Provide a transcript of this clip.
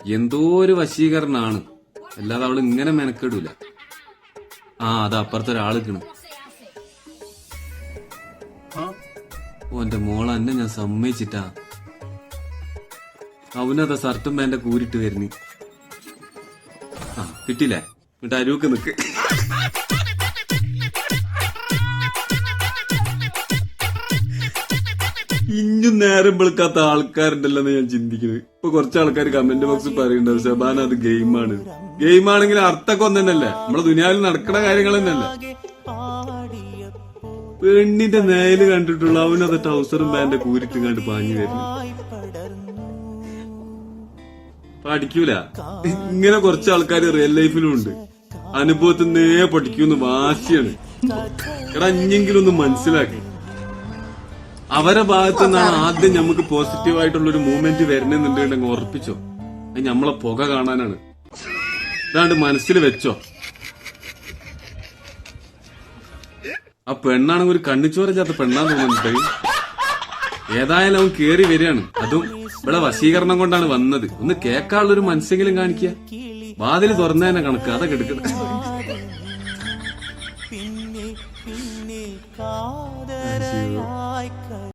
എന്തോ ഒരു വശീകരണാണ്, അല്ലാതെ അവള് ഇങ്ങനെ മെനക്കെടൂല. അത് അപ്പുറത്തെ ഒരാളിക്കണ്. ഓന്റെ മോളെ എന്നെ ഞാൻ സമ്മതിച്ചിട്ടാ. അവനതാ ഷർട്ടും പാന്റെ കൂരിട്ട് വരുന്നു. കിട്ടിയില്ലേ? എന്നിട്ട് അരുവക്ക് നിക്ക്. ഇഞ്ഞും നേരം വെളുക്കാത്ത ആൾക്കാരുണ്ടല്ലെന്ന് ഞാൻ ചിന്തിക്കുന്നത്. ഇപ്പൊ കുറച്ച് ആൾക്കാർ കമന്റ് ബോക്സിൽ പറയുന്നുണ്ടാവും ഷബാന അത് ഗെയിമാണ്. ഗെയിമാണെങ്കിൽ അർത്ഥമൊക്കെ ഒന്ന് തന്നെയല്ലേ, നമ്മളെ ദുനിയാവിൽ നടക്കുന്ന കാര്യങ്ങൾ തന്നെയല്ലേ. പെണ്ണിന്റെ നേല് കണ്ടിട്ടുള്ള അവനത് ട്രൗസറും പാന്റെ കൂരിട്ട് കണ്ട് പാഞ്ഞു വരുന്നു. പഠിക്കൂല. ഇങ്ങനെ കുറച്ച് ആൾക്കാർ റിയൽ ലൈഫിലും ഉണ്ട്. അനുഭവത്തിൽ നിന്നേ പഠിക്കൂന്ന് വാശിയാണ്. എടാ ഇഞ്ഞെങ്കിലും ഒന്ന് മനസ്സിലാക്കി. അവരെ ഭാഗത്തു നിന്നാണ് ആദ്യം നമുക്ക് പോസിറ്റീവായിട്ടുള്ളൊരു മൂവ്മെന്റ് വരണമെന്നുണ്ടെങ്കിൽ ഉറപ്പിച്ചോ, അത് നമ്മളെ പുക കാണാനാണ്. ഇതാണ്ട് മനസ്സിൽ വെച്ചോ. ആ പെണ്ണാണെങ്കിൽ ഒരു കണ്ണിച്ചോരച്ചാത്ത പെണ്ണാന്ന് തോന്നുന്നുണ്ട്. ഏതായാലും അവൻ കേറി വരികയാണ്. അതും ഇവിടെ വശീകരണം കൊണ്ടാണ് വന്നത്. ഒന്ന് കേൾക്കാനുള്ളൊരു മനസ്സെങ്കിലും കാണിക്കുക. വാതിൽ തുറന്നതന്നെ കണക്ക് അതൊക്കെ എടുക്കുന്നത്.